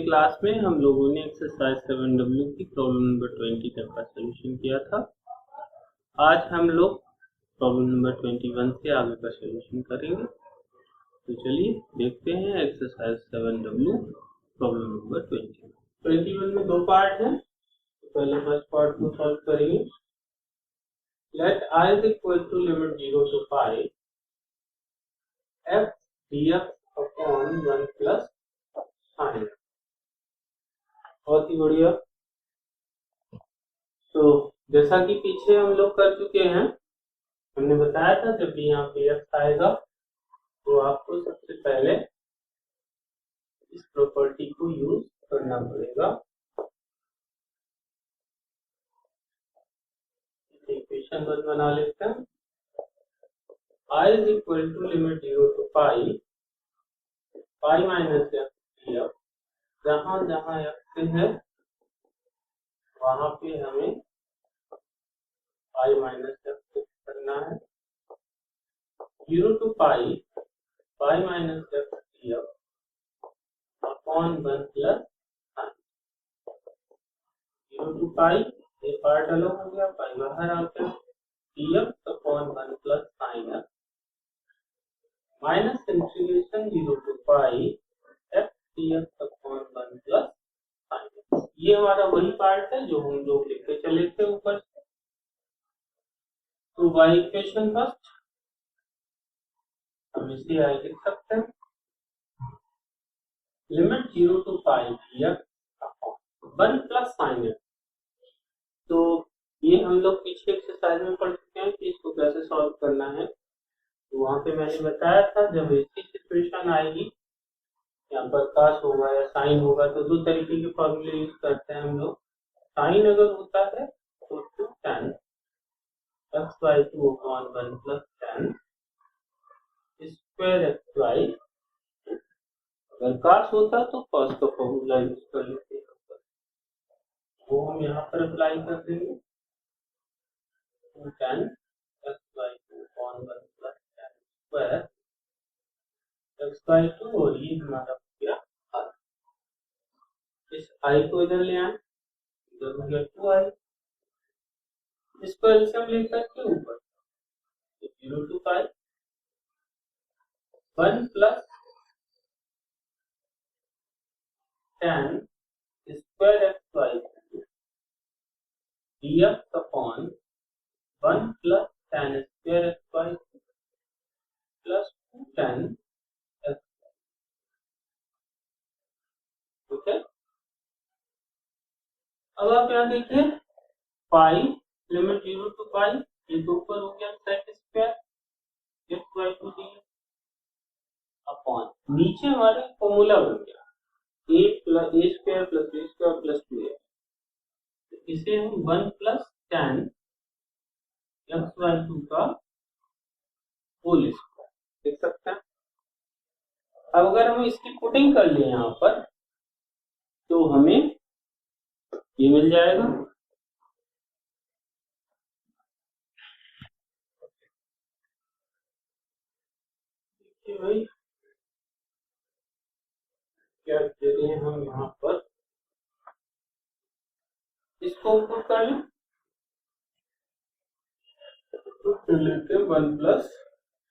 Class में हम लोगों ने एक्सरसाइज 7W की प्रॉब्लम नंबर 20 तक का सॉल्यूशन किया था। आज हम लोग प्रॉब्लम नंबर 21 से आगे का सॉल्यूशन करेंगे। तो चलिए देखते हैं एक्सरसाइज 7W प्रॉब्लम नंबर 21 में दो पार्ट हैं। तो पहले फर्स्ट पार्ट को सॉल्व करेंगे। Let I is equal to limit 0 to pi f dx upon 1 plus sin। बहुत ही बढ़िया। तो जैसा कि पीछे हम लोग कर चुके हैं, हमने बताया था जब भी यहाँ पे x आएगा तो आपको सबसे पहले इस प्रॉपर्टी को यूज करना पड़ेगा। इक्वेशन बना लेते हैं। I is equal to limit 0 to pi minus x dx। जहाँ जहाँ x है वहां पे हमें pi minus x करना है। 0 to pi minus x dx upon 1 plus sin। 0 to pi ये पार्ट अलग हो गया, पाई बाहर आ गया, dx upon 1 plus sin x minus integration 0 to pi f dx upon 1 plus sin x। ये हमारा वही पार्ट है जो हम लोग लिखते चले थे ऊपर से। तो y इक्वेशन फर्स्ट हम इसे I लिख सकते हैं। Limit 0 to pi dx upon 1 plus sin x। तो ये हम लोग पीछे एक्सरसाइज में पढ़ चुके हैं कि इसको कैसे सॉल्व करना है। तो वहां पे मैंने बताया था जब ऐसी सिचुएशन आएगी, यहाँ पर cos होगा या sin होगा, तो दो तरीके के फॉर्मूले यूज करते हैं हम लोग। sin अगर होता है तो 2 tan x/2 upon 1 plus tan square x/, अगर cos होता तो cos का फॉर्मूला यूज कर लेते हैं, वो हम यहाँ पर अप्लाई कर देंगे। 2 tan x/2 upon 1 plus tan square x/2 और ये हमारा हो गया r। इस i को इधर ले आए, इधर हो गया 2i। इसको एलसीएम लेकर के ऊपर 0 to pi 1 plus tan square x/2 dx upon 1 plus tan square x/2 plus 2 tan x। ठीक है। अब आप यहाँ देखिए पाई लिमिट 0 to pi, ये तो ऊपर हो गया sec square x/2 dx upon नीचे हमारे फॉर्मूला बन गया a square plus b square plus 2a। तो इसे हम 1 plus tan x/2 का होल स्क्वायर देख सकते हैं। अब अगर हम इसकी पुटिंग कर लें यहाँ पर तो हमें ये मिल जाएगा। देखिए भाई क्या दे रहे हैं हम यहाँ पर, इसको ऊपर कर लें तो फिर लेते हैं 1 plus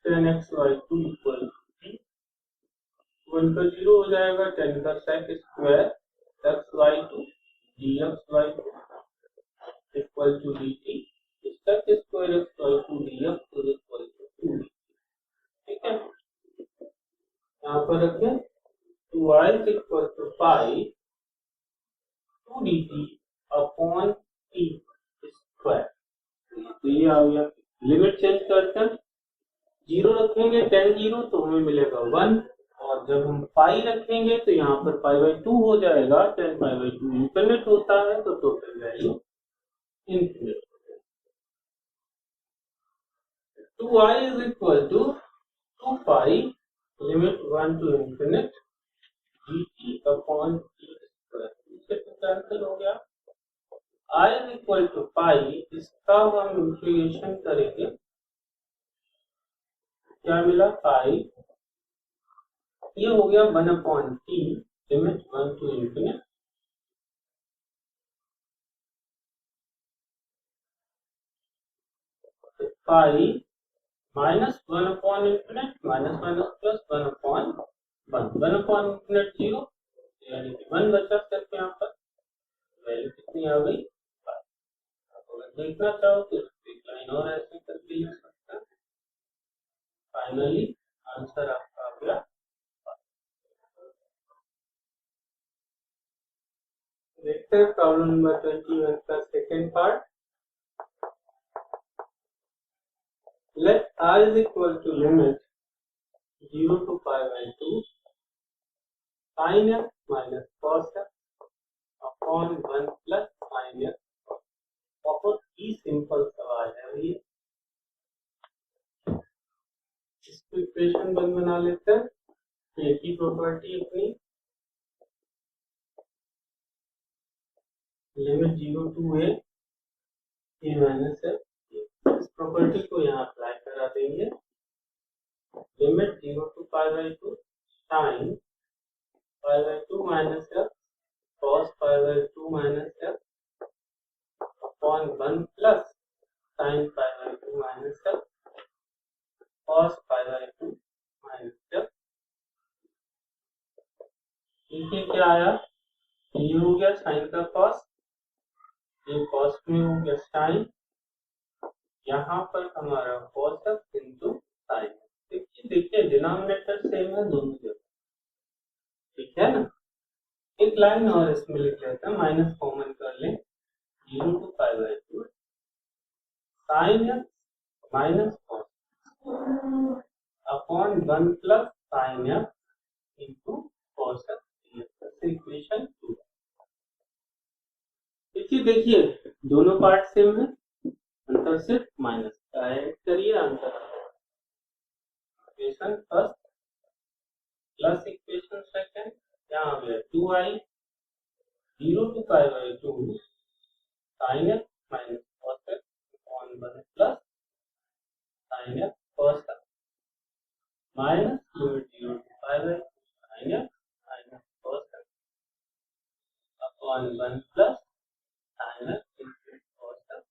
tan x/2 इक्वल 1 का 0 हो जाएगा, 10 का sec square x/2 dx/2 equal to dt sec square x/2 dx equal to 2। ठीक है, यहाँ पर रखें 2i equal to pi 2 dt upon t square. तो ये आ गया। लिमिट चेंज करते हैं, 0 रखेंगे tan 0 तो हमें मिलेगा 1, और जब हम पाई रखेंगे तो यहाँ पर pi/2 हो जाएगा। tan pi/2 इंफिनिट होता है तो total value infinite. 2i is equal to 2 pi limit 1 to infinite dt upon t square। इससे तो कैंसिल हो गया। i is equal to pi, इसका हम इंटीग्रेशन करेंगे, क्या मिला pi, ये हो गया 1 upon t limit 1 to infinite pi minus 1 upon infinite minus minus plus 1 upon 1 upon infinite 0 यानी कि 1 बचा सिर्फ यहाँ पर वैल्यू कितनी आ गई। अगर देखना चाहो तो एक लाइन और ऐसे करके लिख सकते हैं। फाइनली आंसर आपका आ गया। देखते हैं प्रॉब्लम नंबर 21 का second part. Let r is equal to limit 0 to pi by 2 sin x minus cos x upon 1 plus sin x। बहुत ही सिंपल सवाल है ये। इसको इक्वेशन 1 बना लेते हैं। एक ही प्रॉपर्टी अपनी limit 0 to a minus x, इस प्रॉपर्टी को यहाँ अप्लाई करा देंगे। Limit 0 to pi by 2 sin pi by 2 minus x cos pi by 2 minus x upon 1 plus sin pi by 2 minus x cos pi by 2 minus x। देखिए क्या आया, ये हो गया साइन का कॉस, ये कॉस में हो गया साइन, यहाँ पर हमारा cos x इंटू साइन। देखिए डिनोमिनेटर सेम है दोनों जगह, ठीक है ना। एक लाइन और इसमें लिख लेते हैं, माइनस कॉमन कर लें, 0 to pi by 2 sine x minus cos upon 1 plus sine x into cos x, equation 2। देखिए दोनों पार्ट सेम है, अंतर सिर्फ माइनस का है। ऐड करिए answer, equation first plus equation second, यहाँ आ गया 2i 0 to pi by 2 sin x minus cos x upon 1 plus sin x cos x minus limit 0 to pi by 2 sin x minus cos x upon 1 plus sin x into cos x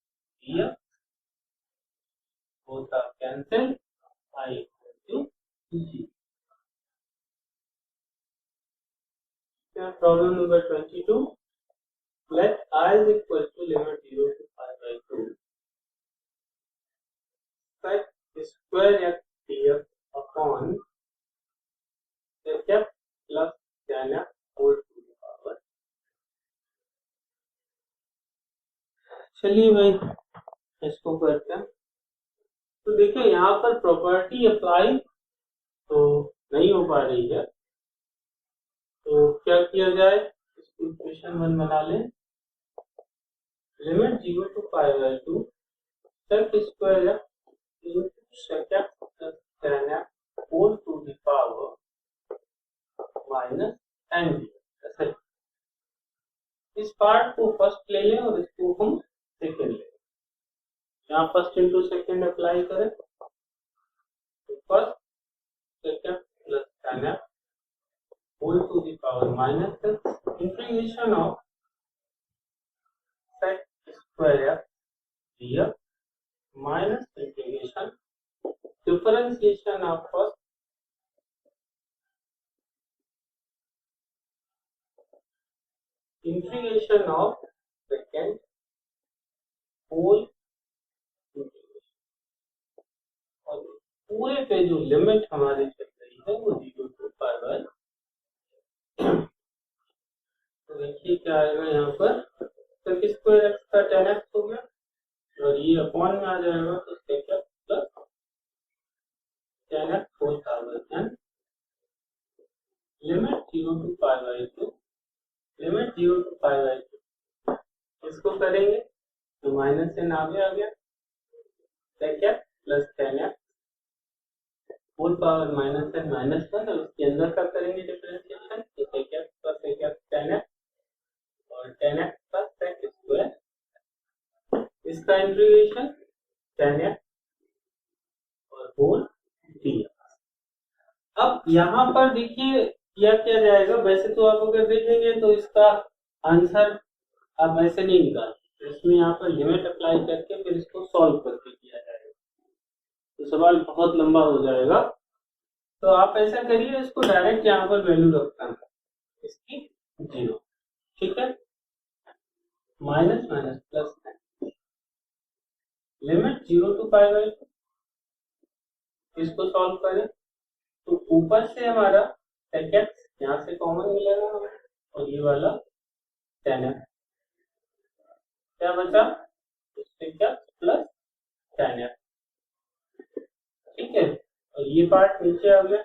dx, both are cancelled, I equal to 0। Problem number 22. Let I is equal to limit 0 to pi by 2 sec square x dx upon sec x plus tan x whole to the power। चलिए भाई इसको करते हैं। तो देखिए यहाँ पर property apply तो नहीं हो पा रही है, तो क्या किया जाए, इसको इक्वेशन 1 बना लें। Limit 0 to pi by 2 sec square x into sec x plus tan x whole to the power minus n dx। इस पार्ट को फर्स्ट ले लें और इसको हम सेकंड ले लें। यहाँ फर्स्ट इंटू सेकंड अप्लाई करें, तो first sec x plus tan x whole to the power minus x integration of sec square x dx minus integration differentiation of first integration of second whole integration। और पूरे पे जो limit हमारी चल रही है वो 0 to pi by। तो देखिए क्या आएगा यहाँ पर, sec स्क्वायर x का tan x हो गया और ये अपॉन में आ जाएगा, तो sec x plus tan x whole power n limit 0 to pi by 2 limit 0 to pi by 2। इसको करेंगे तो माइनस n आगे आ गया, sec x plus tan x whole power minus n minus 1, और उसके अंदर का करेंगे डिफरेंशिएशन, तो sec x plus sec x tan x और tan x plus sec square, इसका इंटीग्रेशन tan x और होल dx। अब यहाँ पर देखिए किया क्या जाएगा। वैसे तो आप अगर देखेंगे तो इसका आंसर आप ऐसे नहीं निकालते, इसमें यहाँ पर लिमिट अप्लाई करके फिर इसको सॉल्व करके किया जाएगा, तो सवाल बहुत लंबा हो जाएगा। तो आप ऐसा करिए, इसको डायरेक्ट यहाँ पर वैल्यू रखता है इसकी 0, ठीक है। Minus minus plus limit 0 to pi by, इसको सॉल्व करें तो ऊपर से हमारा sec x यहाँ से कॉमन मिलेगा हमें, और ये वाला tan x क्या बचा, sec x plus tan x, ठीक है। और ये पार्ट नीचे आ गया,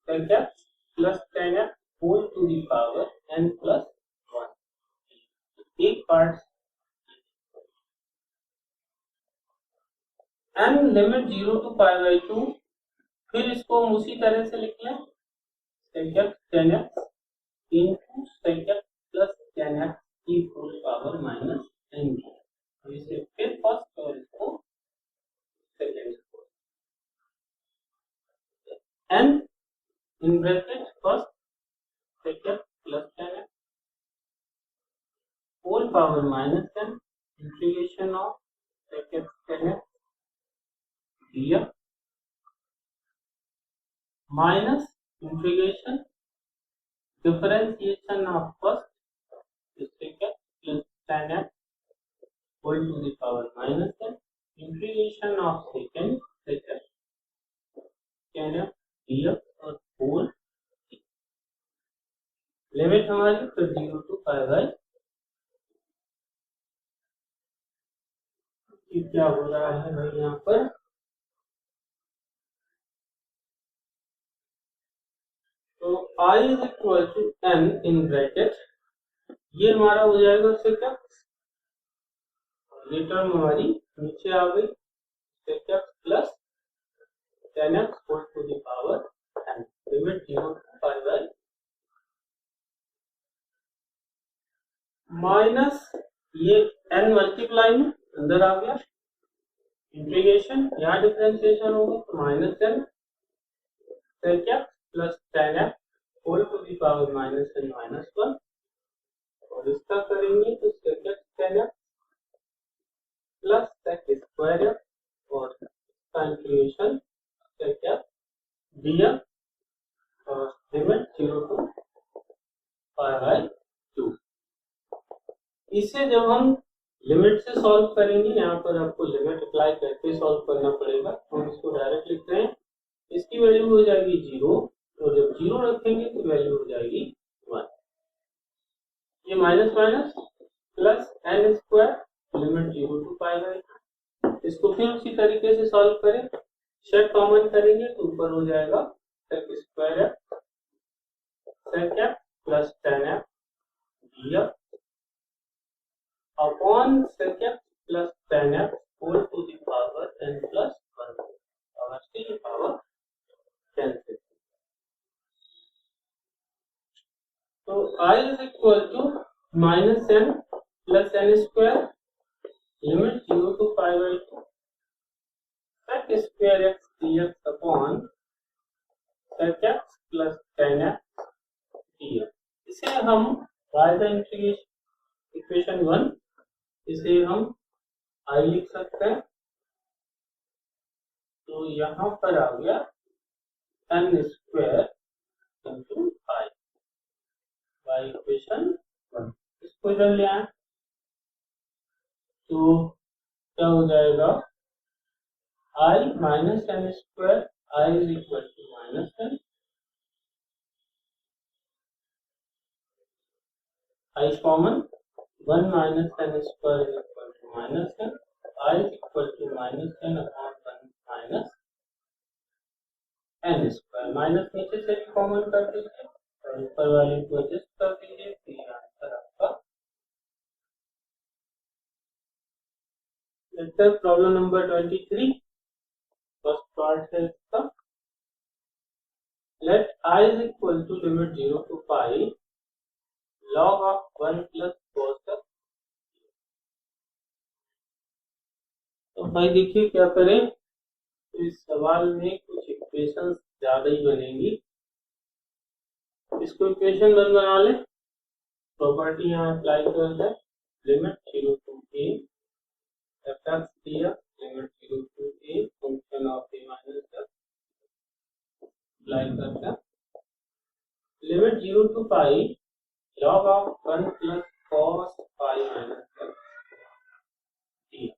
sec x plus tan x whole to the power n plus 1, एक part n limit 0 to pi by 2, फिर इसको हम उसी तरह से लिख लें sec x tan x into sec x plus tan x की होल पावर माइनस n, इसे फिर फर्स्ट और इसको second, n in bracket first sec x plus tan x whole power minus n integration of sec x tan x दिया, minus integration differentiation of first sec x plus tan x whole to the power minus n integration of second sec x tan x dx और whole, limit हमारी फिर 0 to pi by, क्या हो रहा है भाई यहाँ पर, तो I is equal to n in bracket, ये हमारा हो जाएगा sec x, ये टर्म हमारी नीचे आ गई sec x plus tan x whole to the power n, limit 0 to pi by, minus ये n मल्टीप्लाई में अंदर आ गया, इंटीग्रेशन यहाँ डिफरेंशिएशन होगा तो minus n sec x plus tan x whole to the power minus n minus 1, और इसका करेंगे तो sec x tan x plus sec square x और इसका इंटीग्रेशन sec x dx और लिमिट 0 टू पाई बाई 2। इसे जब हम लिमिट से सॉल्व करेंगे, यहाँ पर आपको लिमिट अप्लाई करके सॉल्व करना पड़ेगा, हम इसको डायरेक्ट लिख रहे हैं, इसकी वैल्यू हो जाएगी 0, तो जब 0 रखेंगे तो वैल्यू हो जाएगी 1, ये minus minus plus n square limit 0 to pi by, इसको फिर उसी तरीके से सॉल्व करें, शेड कॉमन करेंगे तो ऊपर हो जाएगा sec square sec x plus tan x dx upon sec x plus tan x whole to the power n plus 1, power से ये पावर कैंसिल, तो I is equal to minus n plus n square limit 0 to pi by 2 sec square x dx upon sec x plus tan x dx, इसे हम by the integration equation 1, इसे हम I लिख सकते हैं, तो यहाँ पर आ गया n square into I by equation 1, इसको इधर ले आए तो क्या हो जाएगा, I minus n square, I is equal to minus n, I common 1 minus n square is equal to minus n, I is equal to minus n upon 1 minus n square, minus नीचे से भी common कर दीजिए और ऊपर वाले को adjust कर दीजिए, तो ये आंसर आपका। Let's problem number 23, first part है इसका, let I is equal to limit 0 to pi log of 1 plus cos x, तो भाई देखिए क्या करें, तो इस सवाल में कुछ इक्वेशंस ज्यादा ही बनेंगी, इसको इक्वेशन 1 बना ले, प्रॉपर्टी यहाँ अप्लाई कर दे, limit 0 to a fx dx, limit 0 to a function of a minus x apply करते हैं, limit 0 to pi log of 1 plus cos pi minus x dx,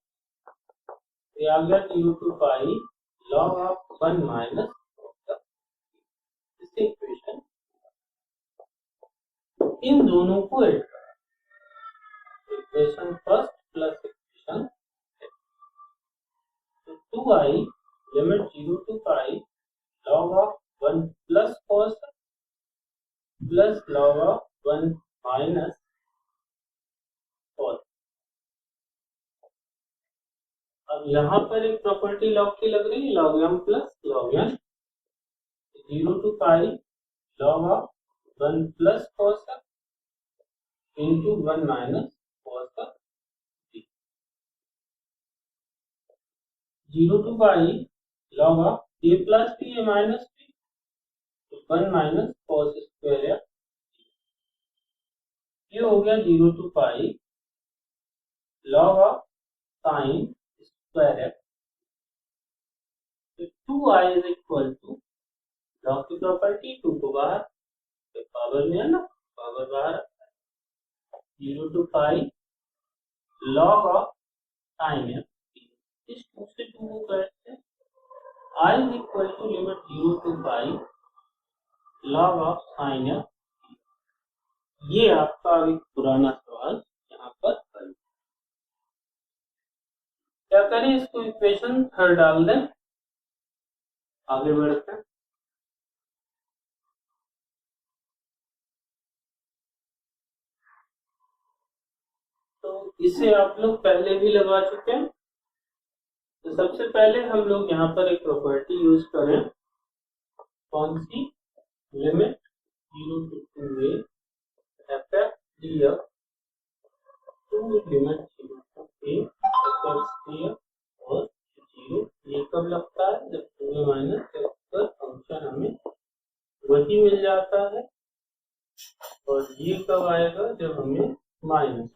ये आ गया 0 to pi log of 1 minus इस equation, इन दोनों को add करें, equation first plus equation, तो 2i limit 0 to pi log of 1 plus cos plus log of 1 minus cos। अब यहाँ पर एक प्रॉपर्टी log की लग रही है, log m plus log n, 0 to pi log of 1 plus cos into 1 minus cos का 0 to pi log of a plus b a minus b, तो 1 minus cos स्क्वायर या ये हो गया 0 to pi log of sin square x, तो 2i is equal to log की property 2 को बाहर, तो पावर में है ना, पावर बाहर 0 to pi log of sin x, इस 2 से 2 को करते हैं, I is equal to limit 0 to pi log of sin x, ये आपका एक पुराना सवाल यहाँ पर करें, क्या करें, इसको इक्वेशन थर्ड डाल दें, आगे बढ़ते हैं। तो इसे आप लोग पहले भी लगा चुके हैं, तो सबसे पहले हम लोग यहाँ पर एक प्रॉपर्टी यूज करें, कौन सी, limit 0 to 2a fx dx to limit 0 to a fx dx और 0, ये कब लगता है, जब 2a माइनस x पर फंक्शन हमें वही मिल जाता है, और ये कब आएगा, जब हमें माइनस,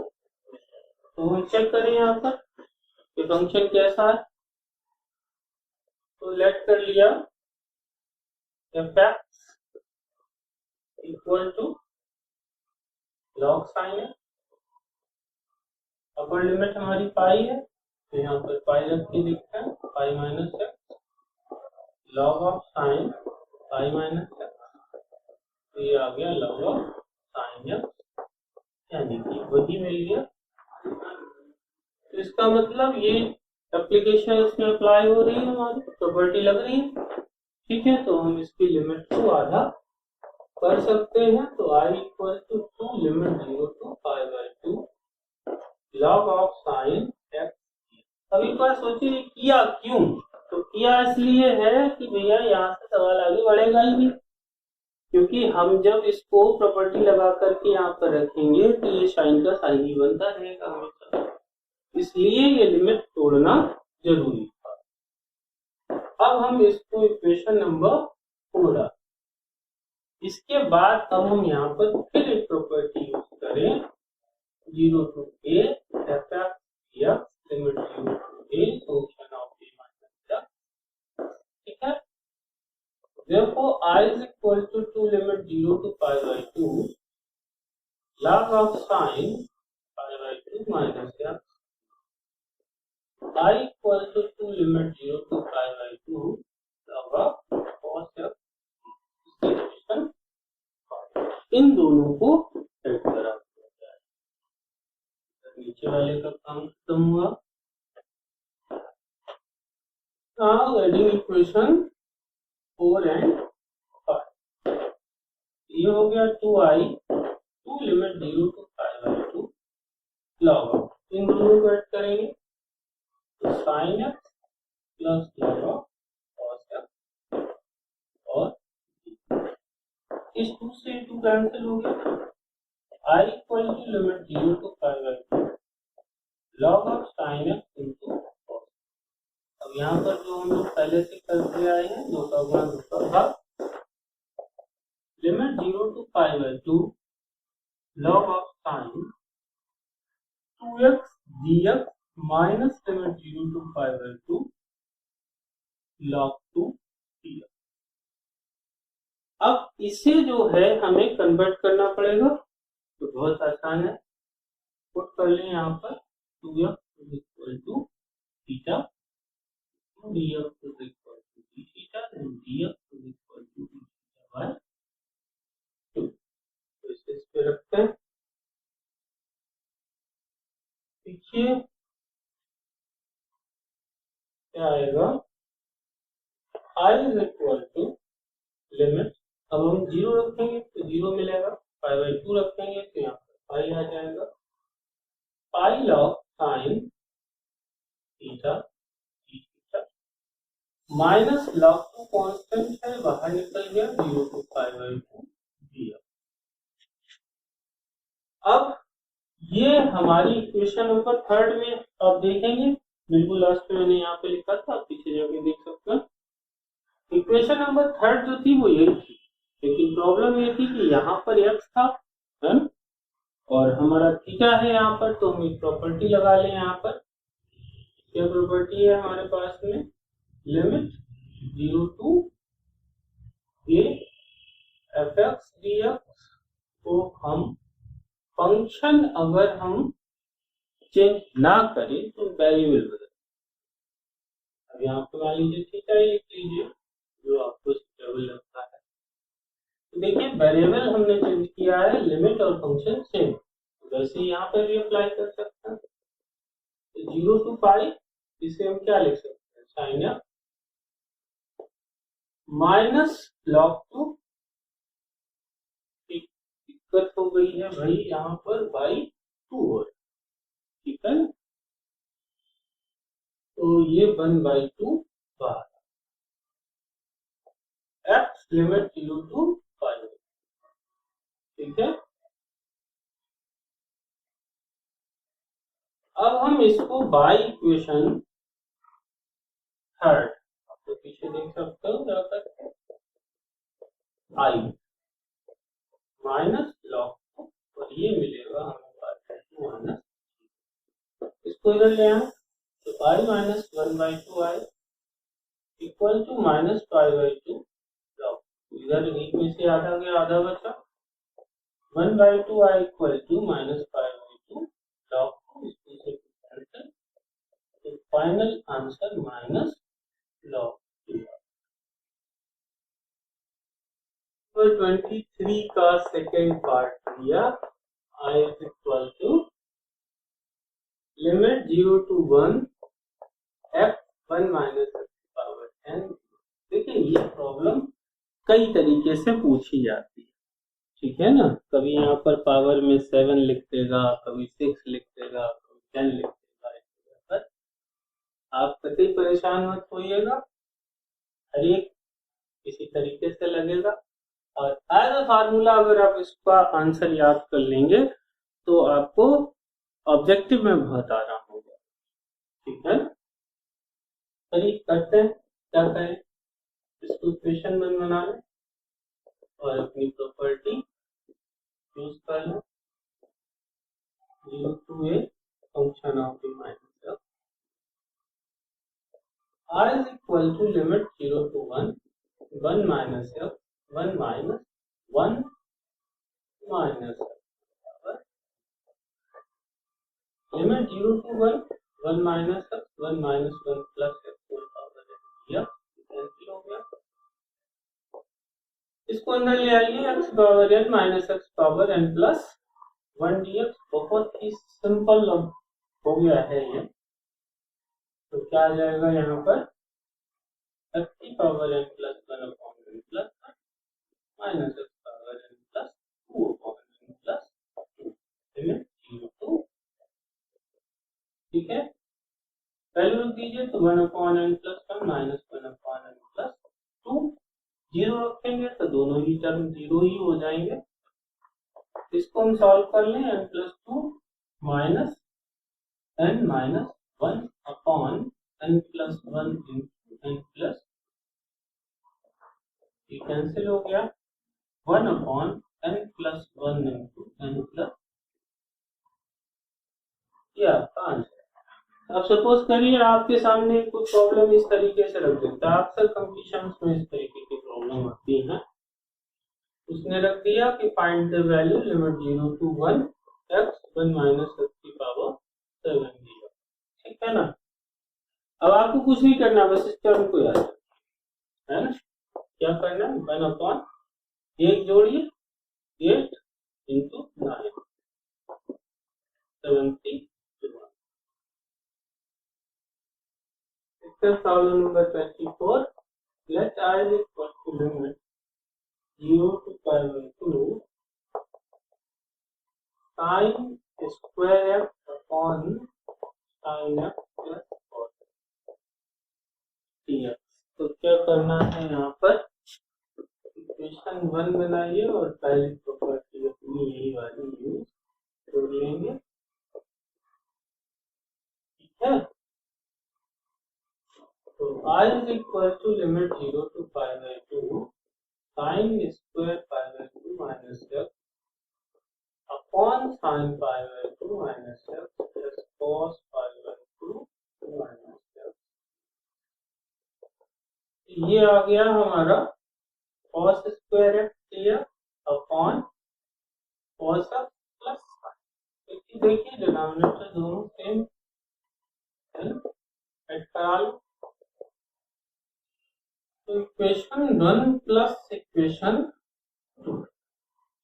तो हम चेक करें यहाँ पर कि फंक्शन कैसा है, तो लेट कर लिया fx equal to log sin है, अपर लिमिट हमारी पाई है, तो यहाँ पर पाई रख के लिखते हैं, pi minus x log of sin pi minus x, तो ये आ गया log of sin x, यानी कि वही मिल गया। तो इसका मतलब ये एप्लीकेशन इसमें अप्लाई हो रही है, हमारी प्रॉपर्टी लग रही है, ठीक है, तो हम इसकी लिमिट को आधा कर सकते हैं, तो i equal to 2 limit 0 to pi by 2 log of sin x। अब एक बार सोचिए किया क्यों, तो किया इसलिए है कि भैया यहाँ से सवाल आगे बढ़ेगा ही नहीं, क्योंकि हम जब इसको प्रॉपर्टी लगा करके यहाँ पर रखेंगे तो ये साइन का साइन ही बनता रहेगा हमेशा, इसलिए ये लिमिट तोड़ना जरूरी था। अब हम इसको इक्वेशन नंबर 4 डालें, इसके बाद अब हम यहाँ पर फिर एक प्रॉपर्टी यूज करें, 0 to a fx dx limit 0 to a function of a minus x, ठीक है, therefore I is equal to 2 limit 0 to pi by 2 log of sin pi by 2 minus x, I equal to 2 limit 0 to pi by 2 log of cos x, इन दोनों को add करा दिया जाए, नीचे वाले का काम खत्म हुआ। Now adding equation 4 and 5, ये हो गया 2i 2 limit 0 to pi by 2 log of, इन दोनों को ऐड करेंगे, तो sin x plus log of cos x, और इस 2 से 2 कैंसिल हो गया, i equal to limit 0 to pi by 2 log of sin x into cos। अब यहाँ पर जो हम लोग पहले से करते आए हैं, 2 का गुणा 2 का भाग, limit 0 to pi by 2 log of sin 2x dx minus limit 0 to pi by 2 log 2 dx। अब इसे जो है हमें कन्वर्ट करना पड़ेगा, तो बहुत आसान है, पुट कर लें यहाँ पर 2x is equal to theta, 2dx is equal to d theta and dx is equal to d theta by 2। तो इसे इस पे रखते हैं, देखिए क्या आएगा, I is equal to limit, अब हम 0 रखेंगे तो 0 मिलेगा, पाई बाई 2 रखेंगे तो यहाँ पर पाई आ जाएगा, pi log sine theta D theta minus log 2 constant है, बाहर निकल गया, 0 to पाई बाई 2 दिया। अब ये हमारी इक्वेशन नंबर 3 में आप देखेंगे, बिल्कुल लास्ट में मैंने यहाँ पे लिखा था, आप पीछे जाके देख सकते हैं। इक्वेशन नंबर 3 जो थी वो यही थी, लेकिन प्रॉब्लम ये थी कि यहाँ पर x था, है ना, और हमारा थीटा है यहाँ पर, तो हम एक प्रॉपर्टी लगा लें यहाँ पर। क्या प्रॉपर्टी है हमारे पास में, limit 0 to a fx dx को हम फंक्शन अगर हम चेंज ना करें तो वेरिएबल बदल, अब यहाँ पर मान लीजिए थीटा ही लिख लीजिए जो आपको स्टेबल लगता है। तो देखिए वेरिएबल हमने चेंज किया है, लिमिट और फंक्शन सेम, वैसे यहाँ पर भी अप्लाई कर सकते हैं। तो 0 to पाई, इसे हम क्या लिख सकते हैं, साइन एक्स माइनस लॉग 2, दिक्कत हो गई है भाई यहाँ पर बाई 2 हो, ठीक है, तो ये 1/2 बाहर, एक्स लिमिट 0 to पाई, ठीक है। अब हम इसको बाई इक्वेशन 3 तो पीछे देख सकते हो जाकर, आई माइनस लॉग और ये मिलेगा हमें पास माइनस, इसको इधर ले आए तो I minus 1/2 I equal to minus pi by 2 log, इधर एक में से आधा गया आधा बचा, 1/2 I equal to minus pi by 2 log, इसको से कैंसिल, तो फाइनल आंसर माइनस लॉग 2। 23 का सेकेंड पार्ट दिया, I is equal to limit 0 to 1 f 1 minus x power n। देखिए ये प्रॉब्लम कई तरीके से पूछी जाती है, ठीक है ना, कभी यहाँ पर पावर में 7 लिख देगा, कभी 6 लिख देगा, कभी 10 लिख देगा, पर आप कतई परेशान मत होइएगा, हर एक इसी तरीके से लगेगा, और एज अ फार्मूला अगर आप इसका आंसर याद कर लेंगे तो आपको ऑब्जेक्टिव में बहुत आराम होगा, ठीक है। चलिए करते हैं, क्या करें, इसको इक्वेशन बना लें और अपनी प्रॉपर्टी यूज कर लें, 0 to a function of a minus f, r is equal to limit 0 to 1 minus f 1 minus 1 minus limit 0 to 1 minus x 1 minus 1 plus x whole power n, cancel हो गया, इसको अंदर ले आइए, x power n minus x power n plus 1 dx, बहुत ही simple हो गया है ये, तो क्या आ जाएगा यहाँ पर, x की power n plus 1 upon n plus minus x power n plus 2 upon n plus 2, limit 0 to, ठीक है, वैल्यू रख दीजिए तो 1 upon n plus 1 minus 1 upon n plus 2, 0 रखेंगे तो दोनों ही टर्म 0 ही हो जाएंगे, इसको हम सॉल्व कर लें, n plus 2 minus n minus 1 upon n plus 1 into n plus, ये कैंसिल हो गया, 1/n+1 इंटू n प्लस, ये आपका आंसर। अब सपोज करिए आपके सामने कुछ प्रॉब्लम इस तरीके से रख देता है, अक्सर कंपटीशन में इस तरीके की प्रॉब्लम आती है। उसने रख दिया कि find the value limit 0 to 1 x 1 minus x की पावर 7 दिया, ठीक है ना। अब आपको कुछ नहीं करना, बस इस टर्म को याद है ना। क्या करना है, 1/, एक जोड़िए 8 into 9 71। Problem number 24. Let I is equal to limit 0 to pi by 2 sin square f upon sin f plus cos dx। तो क्या करना है, यहाँ पर इक्वेशन 1 बनाइए और पहली प्रॉपर्टी अपनी यही वाली यूज कर लेंगे, ठीक है। तो I is equal to limit 0 to pi by 2 sin square pi by 2 minus x upon sin pi by 2 minus x plus cos pi by 2 minus x। ये आ गया हमारा cos स्क्वायर x दिया अपॉन cos x प्लस, देखिए denominator दोनों same है, add करा लो। तो equation 1 plus equation 2,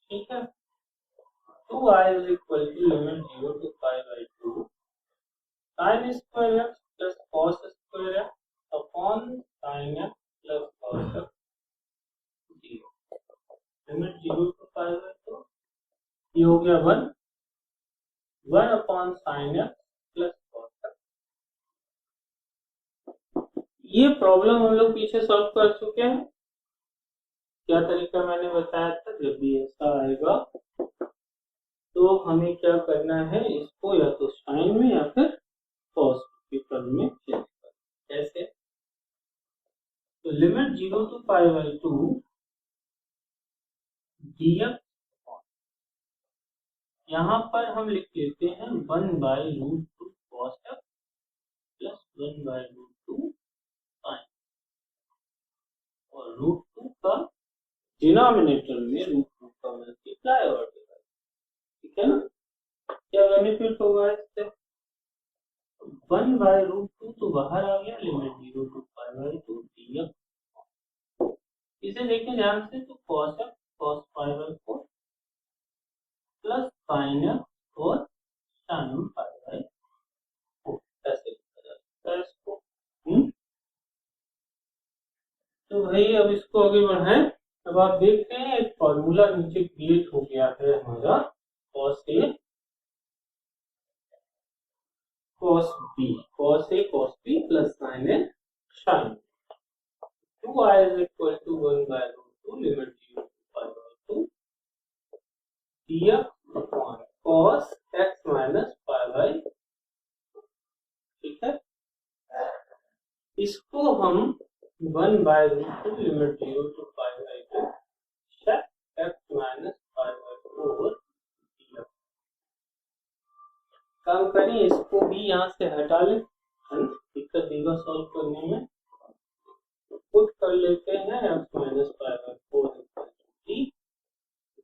ठीक है। 2i is equal to limit 0 to pi by 2 sin square x plus cos square x upon sin x plus cos x 0, limit 0 to pi by 2, ये हो गया 1 upon sin x plus cos x। ये problem हम लोग पीछे solve कर चुके हैं। क्या तरीका मैंने बताया था, जब भी ऐसा आएगा तो हमें क्या करना है, इसको या तो साइन में या फिर कॉस के टर्म में चेंज करना। कैसे, तो limit 0 to pi by 2 dx, यहाँ पर हम लिख लेते हैं 1/√2 cos x प्लस 1/√2 sin, और √2 का डिनोमिनेटर में √2 का मल्टीप्लाई और डिवाइड, ठीक है ना। क्या बेनिफिट होगा इससे, 1/√2 तो बाहर आ गया, limit 0 to pi by 2 dx। इसे देखें ध्यान से, तो cos x cos pi by 4 plus sin x और sin pi by 4, ऐसे लिखा जाता है इसको। तो भाई अब इसको आगे बढ़ाएं। अब आप देखते हैं एक फॉर्मूला नीचे क्रिएट हो गया है हमारा, cos a cos b plus sin a sin। 2i is equal to 1/√2 limit 0 to pi by 2 dx upon cos x minus pi by, ठीक है। इसको हम 1/√2 limit 0 to pi by 2 sec x minus pi by 4 dx। काम करें, इसको भी यहाँ से हटा लें, दिक्कत देगा सॉल्व करने में। पुट कर लेते हैं x minus pi by 4 equal to d,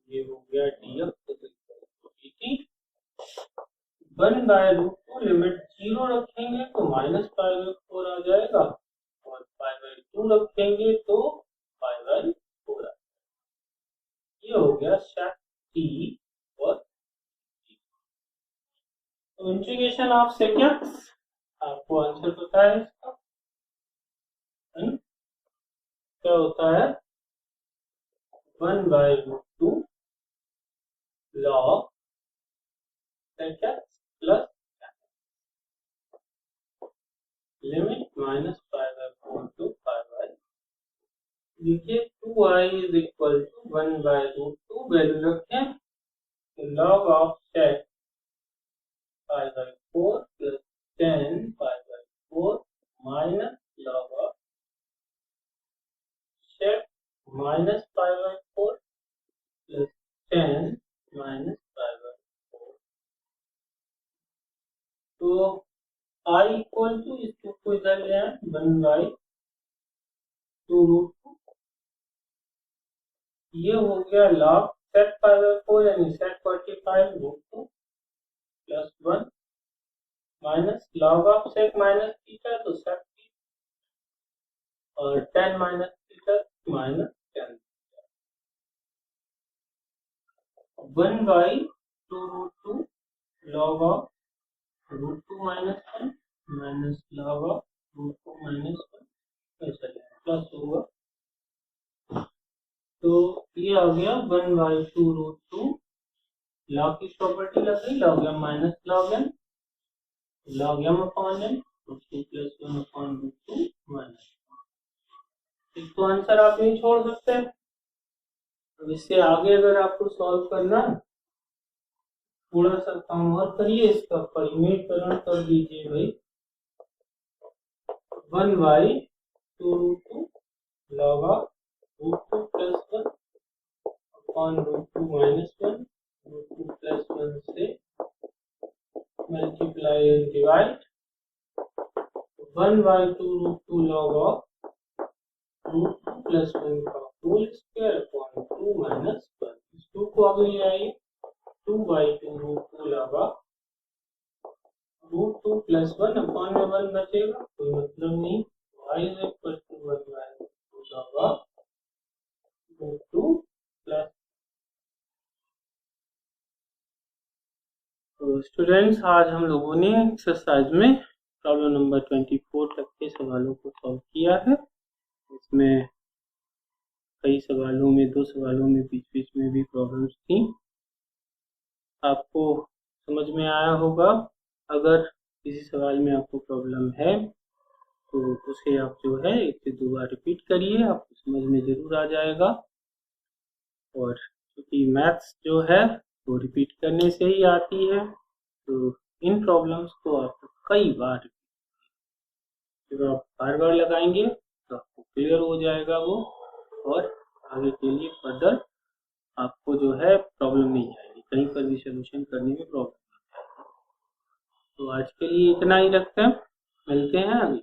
ये हो गया dx equal to dt। 1/√2 limit 0 रखेंगे तो माइनस pi by 4 आ जाएगा, और pi by 2 रखेंगे तो pi by 4 आ जाएगा। ये हो गया sec t और d। तो इंटीग्रेशन ऑफ sec x, आपको आंसर पता है इसका, क्या होता है 1/√2 log sec x plus limit minus pi by 4 to pi by, देखिए 2i is equal to 1/√2 value रखें, log of sec pi by 4 plus tan pi by 4 minus log of sec minus pi by 4 तो I equal to इसको को इधर ले आए 1/2√2, ये हो गया log sec pi/4 यानी sec 45√2 plus 1 minus log of sec minus theta तो sec और tan minus theta minus tan 1/2√2 log of √2 minus 1 minus log of √2 minus 1 ऐसा प्लस होगा। तो ये आ गया 1/2√2 लॉग की प्रॉपर्टी लग गई log m minus log n log m upon n 2 plus 1 upon √2 minus. इसको आंसर आप नहीं छोड़ सकते। अब इससे आगे अगर आपको सॉल्व करना थोड़ा सा काम और करिए, इसका परिमेयकरण कर दीजिए भाई। 1/2√2 log of √2 plus 1 upon √2 minus 1 √2 plus 1 से multiply and divide 1/2√2 log of √2 plus 1 का होल स्क्वायर अपॉन 2 माइनस 1। इस 2 को आगे ले आइए 2/2√2 log ऑफ √2 प्लस 1 अपॉन में 1 बचेगा, कोई मतलब नहीं। y is equal to 1/2 log of √2 plus. तो स्टूडेंट्स आज हम लोगों ने एक्सरसाइज में प्रॉब्लम नंबर 24 तक के सवालों को सॉल्व किया है। इसमें कई सवालों में 2 सवालों में बीच बीच में भी प्रॉब्लम्स थी। आपको समझ में आया होगा। अगर किसी सवाल में आपको प्रॉब्लम है तो उसे आप जो है 1 से 2 बार रिपीट करिए, आपको समझ में जरूर आ जाएगा। और क्योंकि मैथ्स जो है वो रिपीट करने से ही आती है, तो इन प्रॉब्लम्स को आप कई बार जब आप बार बार लगाएंगे तो आपको क्लियर हो जाएगा वो, और आगे के लिए फर्दर आपको जो है प्रॉब्लम नहीं आएगी, कहीं पर भी सोल्यूशन करने में प्रॉब्लम नहीं आएगी। तो आज के लिए इतना ही रखते हैं, मिलते हैं आगे।